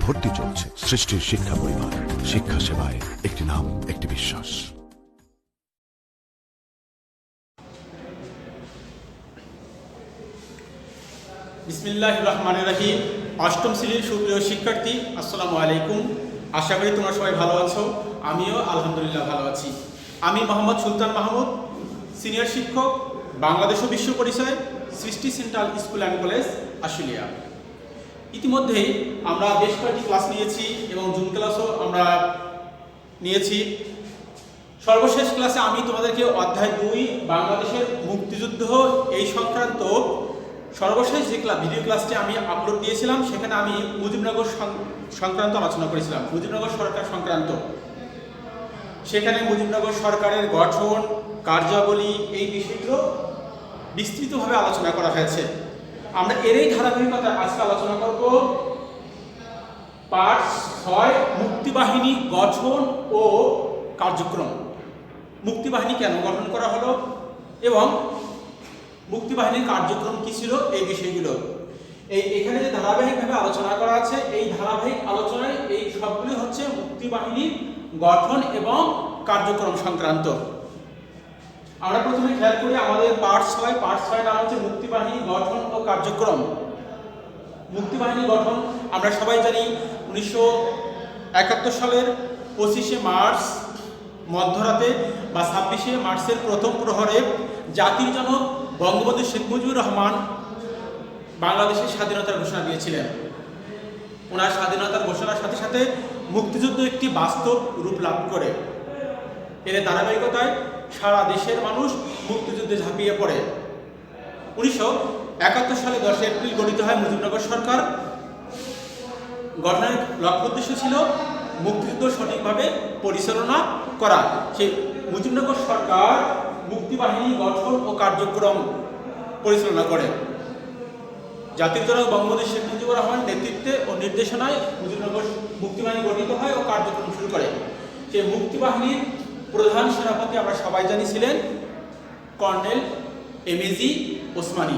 ভর্তি চলছে। সৃষ্টির শিক্ষা পরিবার, শিক্ষা সেবায় একটি নাম, একটি বিশ্বাস। বিসমিল্লাহির রহমানির রহিম। অষ্টম শ্রেণীর সুপ্রিয় শিক্ষার্থী, আসসালামু আলাইকুম। আশা করি তোমরা সবাই ভালো আছো। আমিও আলহামদুলিল্লাহ ভালো আছি। আমি মোহাম্মদ সুলতান মাহমুদ, সিনিয়র শিক্ষক, বাংলাদেশ ও বিশ্ব পরিচয়, সৃষ্টি central school and college, Ashulia. ইতিমধ্যেই আমরা বেশ কয়েকটি ক্লাস নিয়েছি এবং জুম ক্লাসও আমরা নিয়েছি। সর্বশেষ ক্লাসে আমি তোমাদেরকে অধ্যায় 2 বাংলাদেশের মুক্তিযুদ্ধ এই সংক্রান্ত সর্বশেষ যে ভিডিও ক্লাসটি আমি আপলোড দিয়েছিলাম, সেখানে আমি মুজিবনগর সংক্রান্ত আলোচনা করেছিলাম, মুজিবনগর সরকার সংক্রান্ত। সেখানে মুজিবনগর সরকারের গঠন, কার্যাবলী, এই বিষয়গুলো বিস্তৃতভাবে আলোচনা করা হয়েছে। আমরা এরই ধারাবাহিকতা আজকে আলোচনা করব পার্ট 6, মুক্তিবাহিনী গঠন ও কার্যক্রম। মুক্তিবাহিনী কেন গঠন করা হলো এবং মুক্তিবাহিনীর কার্যক্রম কি ছিল, এই বিষয়গুলো এখানে যে ধারাবাহিকভাবে আলোচনা করা আছে, এই ধারাবাহিক আলোচনায় এই সবগুলি হচ্ছে মুক্তিবাহিনীর গঠন এবং কার্যক্রম সংক্রান্ত। আমরা প্রথমে খেয়াল করি আমাদের পার্ট 6 নাম হচ্ছে মুক্তিবাহিনী গঠন ও কার্যক্রম। মুক্তিবাহিনী গঠন আমরা সবাই জানি 1971 সালের 25শে মার্চ মধ্যরাতে বা 26শে মার্চের প্রথম প্রহরে জাতির জনক বঙ্গবন্ধু শেখ মুজিবুর রহমান বাংলাদেশের স্বাধীনতার ঘোষণা দিয়েছিলেন। ওনার স্বাধীনতার ঘোষণার সাথে সাথে মুক্তিযুদ্ধ একটি বাস্তব রূপ লাভ করে। এর ধারাবাহিকতায় সারা দেশের মানুষ মুক্তিযুদ্ধে ঝাঁপিয়ে পড়ে। 1971 সালে 10 এপ্রিল গঠিত হয় মুজিবনগর সরকার। গঠনের লক্ষ্য উদ্দেশ্য ছিল মুক্তিযুদ্ধ সঠিকভাবে পরিচালনা করা। সেই মুজিবনগর সরকার মুক্তিবাহিনী গঠন ও কার্যক্রম পরিচালনা করে। জাতির জনক বঙ্গবন্ধু শেখ মুজিবুর রহমানের নেতৃত্বে ও নির্দেশনায় মুজিবনগর মুক্তিবাহিনী গঠিত হয় ও কার্যক্রম শুরু করে। সেই মুক্তিবাহিনীর প্রধান সেনাপতি আমরা সবাই জানি ছিলেন colonel MAG Osmani.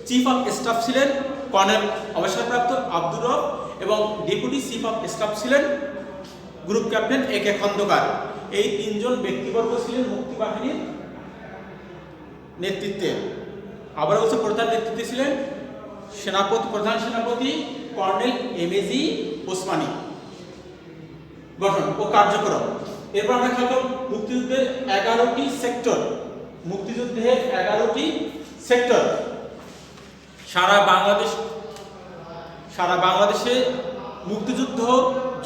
Chief of staff ছিলেন কর্নেল অবসরপ্রাপ্ত আব্দুর রব এবং ডেপুটি চিফ অফ স্টাফ ছিলেন গ্রুপ ক্যাপ্টেন AK খন্দকার। এই 3 জন ব্যক্তিবর্গ ছিলেন মুক্তিবাহিনীর নেতৃত্বে। আবার হচ্ছে প্রধান নেতৃত্বে ছিলেন প্রধান সেনাপতি কর্নেল এমএজি ওসমানী। গঠন ও কার্যক্রম। এরপর আমরা খেয়াল করব মুক্তিযুদ্ধের 11টি সেক্টর। মুক্তিযুদ্ধের 11টি সেক্টর সারা বাংলাদেশে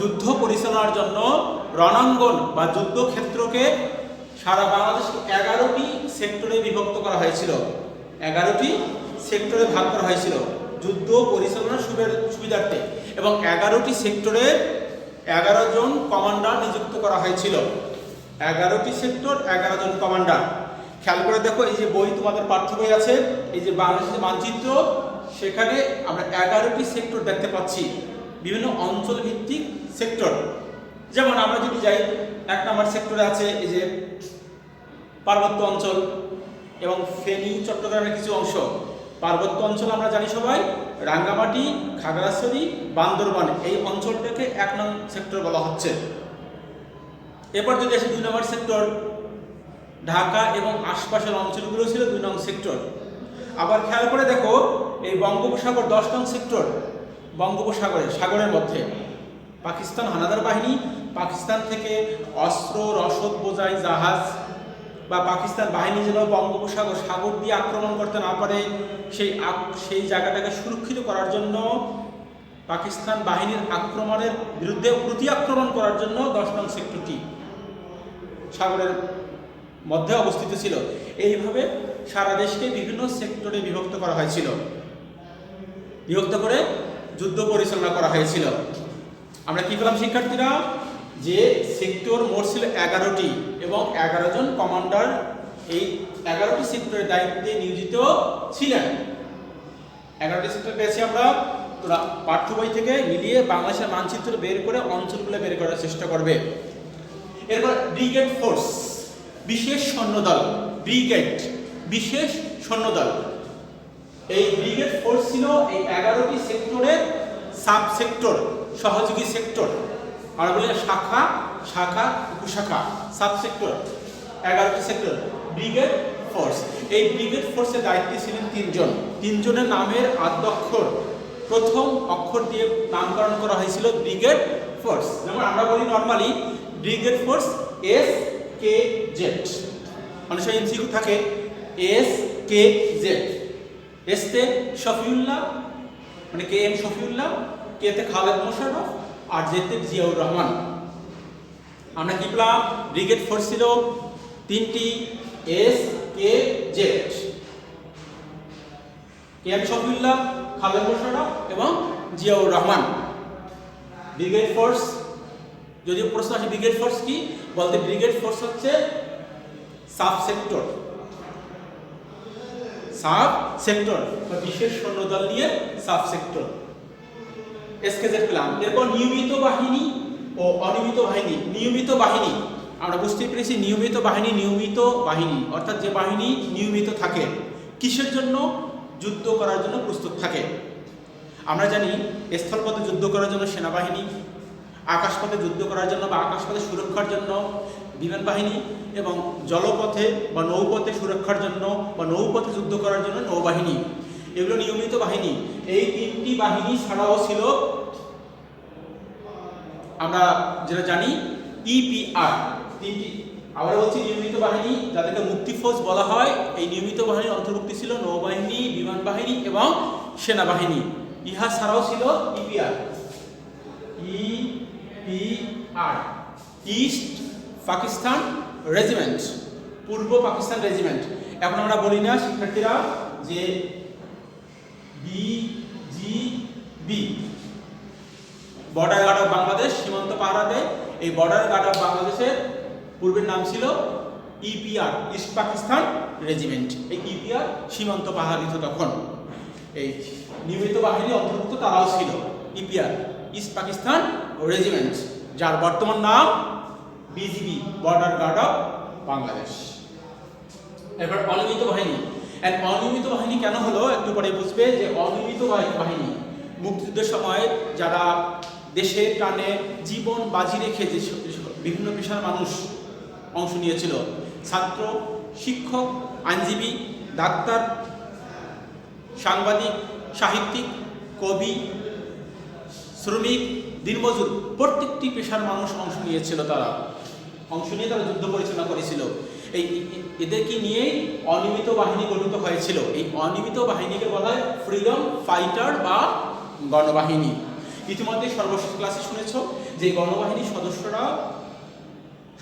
যুদ্ধ পরিচালনার জন্য রণাঙ্গন বা যুদ্ধক্ষেত্রকে সারা বাংলাদেশ 11টি সেক্টরে বিভক্ত করা হয়েছিল। 11টি সেক্টরে ভাগ করা হয়েছিল যুদ্ধ পরিচালনার সুবিধার্থে এবং 11টি সেক্টরে 11 জন কমান্ডার নিযুক্ত করা হয়েছিল। 11টি সেক্টর, 11 জন কমান্ডার। খেয়াল করে দেখো, এই যে বই তোমাদের পাঠ্য বই আছে, এই যে বাংলাদেশের মানচিত্র, সেখানে আমরা 11টি সেক্টর দেখতে পাচ্ছি, বিভিন্ন অঞ্চল ভিত্তিক সেক্টর। যেমন আমরা যদি যাই 1 নম্বর সেক্টরে আছে এই যে পার্বত্য অঞ্চল এবং ফেনী চট্টগ্রামের কিছু অংশ। পার্বত্য অঞ্চল আমরা জানি সবাই রাঙ্গামাটি, খাগড়াছড়ি, বান্দরবান, এই অঞ্চলটাকে 1 নং সেক্টর বলা হচ্ছে। এরপর যদি আসে 2 নম্বর সেক্টর, ঢাকা এবং আশপাশের অঞ্চলগুলো ছিল 2 নং সেক্টর। আবার খেয়াল করে দেখো এই বঙ্গোপসাগর 10 নং সেক্টর। সাগরের মধ্যে পাকিস্তান হানাদার বাহিনী পাকিস্তান থেকে অস্ত্র রসদ বোঝাই জাহাজ বা পাকিস্তান বাহিনী যেন সাগর দিয়ে আক্রমণ করতে না পারে, সেই জায়গাটাকে সুরক্ষিত করার জন্য পাকিস্তান বাহিনীর আক্রমণের বিরুদ্ধে প্রতি আক্রমণ করার জন্য 10 নং সেক্টরটি সাগরের মধ্যে অবস্থিত ছিল। এইভাবে সারা দেশকে বিভিন্ন সেক্টরে বিভক্ত করা হয়েছিল, বিভক্ত করে যুদ্ধ পরিচালনা করা হয়েছিল। আমরা কি পেলাম শিক্ষার্থীরা, যে সেক্টর মোট ছিল 11টি এবং 11 জন কমান্ডার এই 11টি সেক্টরের দায়িত্বে নিয়োজিত ছিলেন। 11টি সেক্টর পেয়েছি আমরা, তোরা পাঠ্য বই থেকে মিলিয়ে বাংলাদেশের মানচিত্র বের করে অঞ্চলগুলো বের করার চেষ্টা করবে। এরপর ব্রিগেড ফোর্স, বিশেষ সৈন্যদল। ব্রিগেড বিশেষ সৈন্যদল। এই ব্রিগেড ফোর্স ছিল এই 11টি সেক্টরের সাব সেক্টর, সহযোগী সেক্টর, আমরা বলি শাখা, শাখা, উপশাখা, সাব সেক্টর, 11টি সেক্টর। ব্রিগেড ফোর্স, এই ব্রিগেড ফোর্সের দায়িত্বে ছিলেন তিনজনের নামের আদ্যক্ষর প্রথম অক্ষর দিয়ে নামকরণ করা হয়েছিল ব্রিগেড ফোর্স। যেমন আমরা বলি normally brigade force S K Z, অনেক সময় এমসিকিউ থাকে এস কে জেড। এসতে শফিউল্লাহ মানে কে এম শফিউল্লাহ, কেতে খালেদ মোশাররফ, আর জেতে জিয়াউর রহমান। আমরা কি পেলাম? ব্রিগেড ফোর্স ছিল তিনটি, S K Z, K M Shafiullah, Khaled Mosharraf এবং জিয়াউর রহমান। ব্রিগেড ফোর্স, যদি প্রশ্ন আসে ব্রিগেড ফোর্স কি, বলতে ব্রিগেড ফোর্স হচ্ছে সাব সেক্টর, সাব সেক্টর বা বিশেষ সৈন্যদল নিয়ে সাব সেক্টর। এসকেজেড পেলাম। এরপর নিয়মিত বাহিনী ও অনিয়মিত বাহিনী। নিয়মিত বাহিনী আমরা বুঝতে পেরেছি, নিয়মিত বাহিনী অর্থাৎ যে বাহিনী নিয়মিত থাকে, কিসের জন্য? যুদ্ধ করার জন্য প্রস্তুত থাকে। আমরা জানি স্থলপথে যুদ্ধ করার জন্য সেনাবাহিনী, আকাশপথে যুদ্ধ করার জন্য বা আকাশপথে সুরক্ষার জন্য বিমান বাহিনী, এবং জলপথে বা নৌপথে সুরক্ষার জন্য বা নৌপথে যুদ্ধ করার জন্য নৌবাহিনী। এগুলো নিয়মিত বাহিনী। এই তিনটি বাহিনী ছাড়াও ছিল আমরা যেটা জানি ইপিআর, তিনটি। আবার বলছি নিয়মিত বাহিনী, যাদেরকে মুক্তি ফৌজ বলা হয়, এই নিয়মিত বাহিনীর অন্তর্ভুক্তি ছিল নৌবাহিনী, বিমান বাহিনী এবং সেনাবাহিনী। ইহা ছাড়াও ছিল EPR, EPR East Pakistan regiment, পূর্ব পাকিস্তান রেজিমেন্ট। এখন আমরা বলি না শিক্ষার্থীরা যে BGB, border guard of Bangladesh, সীমান্ত পাহারা দেয়। এই বর্ডার গার্ড অফ বাংলাদেশের পূর্বের নাম ছিল ইপিআর, ইস্ট পাকিস্তান রেজিমেন্ট। এই ইপিআর সীমান্ত পাহারা দিত তখন। এই নিয়মিত বাহিনী অন্তর্ভুক্ত তারাও ছিল ইপিআর, ইস্ট পাকিস্তান রেজিমেন্ট, যার বর্তমান নাম BGB, border guard of Bangladesh. এবার অনিয়মিত বাহিনী। অনিয়মিত বাহিনী কেন হলো একটু পরে বুঝবে যে অনিয়মিত বাহিনী মুক্তিযুদ্ধের সময় যারা দেশের টানে জীবন বাজি রেখে যে বিভিন্ন পেশার মানুষ অংশ নিয়েছিল, ছাত্র, শিক্ষক, আইনজীবী, ডাক্তার, সাংবাদিক, সাহিত্যিক, কবি, শ্রমিক, দিনমজুর, প্রত্যেকটি পেশার মানুষ অংশ নিয়েছিল। তারা অংশ নিয়ে তারা যুদ্ধ পরিচালনা করেছিল। এদেরকে নিয়েই অনিয়মিত বাহিনী গঠিত হয়েছিল। এই অনিয়মিত বাহিনীকে বলা হয় ফ্রিডম ফাইটার বা গণবাহিনী। ইতিমধ্যে সর্বশেষ ক্লাসে শুনেছ যে গণবাহিনীর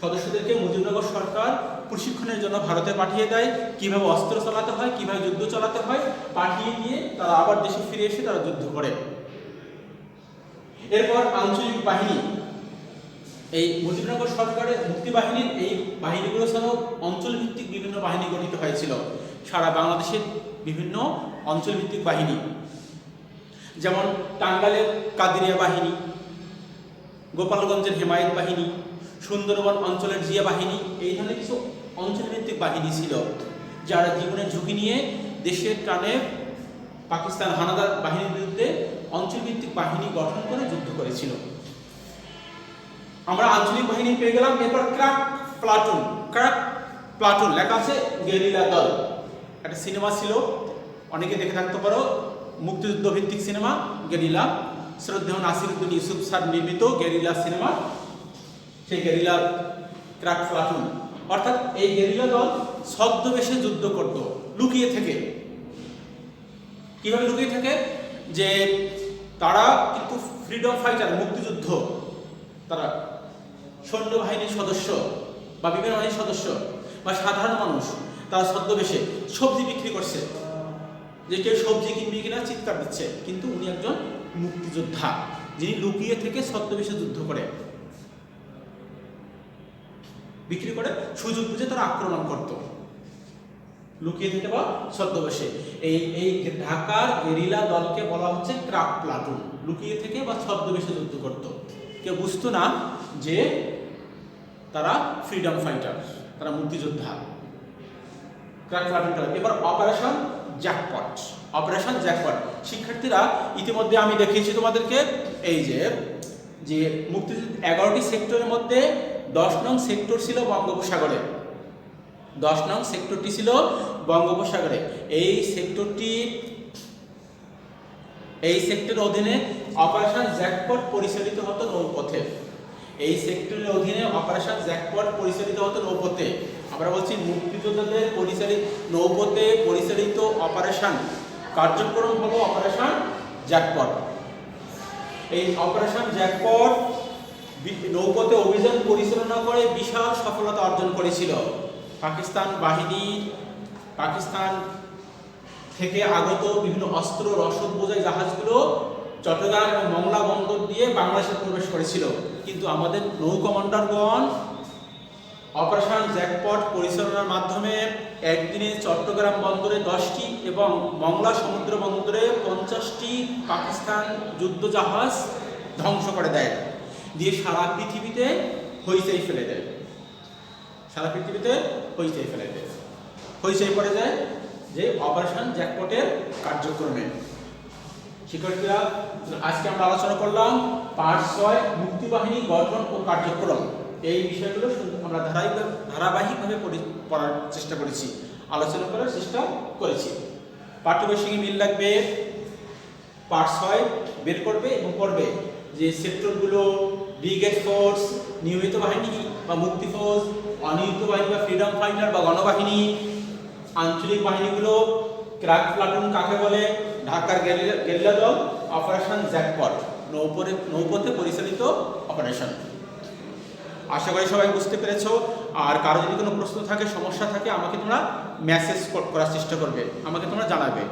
সদস্যদেরকে মুজিবনগর সরকার প্রশিক্ষণের জন্য ভারতে পাঠিয়ে দেয়, কিভাবে অস্ত্র চালাতে হয়, কিভাবে যুদ্ধ চালাতে হয়, পাঠিয়ে দিয়ে তারা আবার দেশে ফিরে এসে তারা যুদ্ধ করে। এরপর আঞ্চলিক বাহিনী। এই মুজিবনগর সরকারের মুক্তি বাহিনীর এই বাহিনীগুলো ছাড়াও অঞ্চলভিত্তিক বিভিন্ন বাহিনী গঠিত হয়েছিল। সারা বাংলাদেশের বিভিন্ন অঞ্চলভিত্তিক বাহিনী, যেমন টাঙ্গাইলের কাদেরিয়া বাহিনী, গোপালগঞ্জের হেমায়েত বাহিনী, সুন্দরবন অঞ্চলের জিয়া বাহিনী, এই ধরনের কিছু অঞ্চলভিত্তিক বাহিনী ছিল, যারা জীবনের ঝুঁকি নিয়ে দেশের টানে পাকিস্তান হানাদার বাহিনীর বিরুদ্ধে অঞ্চলভিত্তিক বাহিনী গঠন করে যুদ্ধ করেছিল। আমরা আঞ্চলিক বাহিনী পেয়ে গেলাম। এরপর ক্র্যাক প্লাটুন লেখা আছে গেরিলা দল। একটা সিনেমা ছিল, অনেকে দেখে থাকতে পারো, মুক্তিযুদ্ধ ভিত্তিক সিনেমা গেরিলা, শ্রদ্ধেয় নাসিরউদ্দিন ইউসুফ স্যার নির্মিত গেরিলা সিনেমা। সেই গেরিলা ক্র্যাক প্লাটুন, অর্থাৎ এই গেরিলা দল ছদ্মবেশে যুদ্ধ করত, লুকিয়ে থেকে। কিভাবে লুকিয়ে থাকে? যে তারা কিন্তু ফ্রিডম ফাইটার, মুক্তিযুদ্ধ, তারা সৈন্যবাহিনীর সদস্য বা বিমান বাহিনীর সদস্য বা সাধারণ মানুষ, তারা ছদ্মবেশে সবজি বিক্রি করছে, যে কেউ সবজি কিনবি কিনা চিৎকার দিচ্ছে, কিন্তু উনি একজন মুক্তিযোদ্ধা যিনি লুকিয়ে থেকে ছদ্মবেশে যুদ্ধ করে, বিক্রি করে, সুযোগ বুঝে তারা আক্রমণ করত লুকিয়ে থেকে বা ছদ্মবেশে। এই ঢাকার গেরিলা দলকে বলা হচ্ছে ক্র্যাক প্লাটুন, লুকিয়ে থেকে বা ছদ্মবেশে যুদ্ধ করত। কেউ বুঝতো না যে তারা ফ্রিডম ফাইটার, তারা মুক্তিযোদ্ধা। Crack platoon. এবার অপারেশন জ্যাকপট। Operation jackpot. শিক্ষার্থীরা ইতিমধ্যে আমি দেখিয়েছি তোমাদেরকে এই যে মুক্তিযুদ্ধ 11টি সেক্টরের মধ্যে 10 নং সেক্টর ছিল বঙ্গোপসাগরে। 10 নং সেক্টরটি ছিল বঙ্গোপসাগরে। এই সেক্টরের অধীনে অপারেশন জ্যাকপট পরিচালিত হতো নৌপথে। এই সেক্টরের অধীনে অপারেশন জ্যাকপট পরিচালিত হতো নৌপথে। আমরা বলছি মুক্তিযোদ্ধাদের নৌপথে পরিচালিত অপারেশন কার্যক্রম হলো অপারেশন জ্যাকপট। এই অপারেশন জ্যাকপট নৌপথে অভিযান পরিচালনা করে বিশাল সফলতা অর্জন করেছিল। পাকিস্তান থেকে আগত বিভিন্ন অস্ত্র রসদ বোঝাই জাহাজগুলো চট্টগ্রাম এবং মংলা বন্দর দিয়ে বাংলাদেশে প্রবেশ করেছিল, কিন্তু আমাদের নৌ কমান্ডারগণ অপারেশন জ্যাকপট পরিচালনার মাধ্যমে একদিনে চট্টগ্রাম বন্দরে 10টি এবং মংলা সমুদ্র বন্দরে 50টি পাকিস্তান যুদ্ধ জাহাজ ধ্বংস করে দেয়, দিয়ে সারা পৃথিবীতে হইচই ফেলে দেয়। হইচই পড়ে যায় যে অপারেশন জ্যাকপটের কার্যক্রমে। শিক্ষার্থীরা, আজকে আমরা আলোচনা করলাম পার্ট 6 মুক্তিবাহিনী গঠন ও কার্যক্রম। এই বিষয়গুলো আমরা ধারাবাহিকভাবে পড়ার চেষ্টা করেছি, আলোচনা করার চেষ্টা করেছি। পাঠ্যবইয়ের সঙ্গে মিল লাগবে, পার্ট 6 বের করবে এবং পড়বে যে সেক্টরগুলো ব্রিগেড ফোর্স, নিয়মিত বাহিনী বা মুক্তি ফোর্স, অনিয়মিত বাহিনী বা ফ্রিডম ফাইটার বা গণবাহিনী, আঞ্চলিক বাহিনীগুলো, ক্র্যাক প্লাটুন কাকে বলে, ঢাকার গেরিলা দল, অপারেশন জ্যাকপট নৌপথে পরিচালিত অপারেশন। আশা করি সবাই বুঝতে পেরেছো। আর কারো যদি কোনো প্রশ্ন থাকে, সমস্যা থাকে, আমাকে তোমরা মেসেজ করার চেষ্টা করবে, আমাকে তোমরা জানাবে।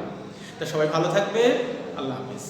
তা সবাই ভালো থাকবে। আল্লাহ হাফিজ।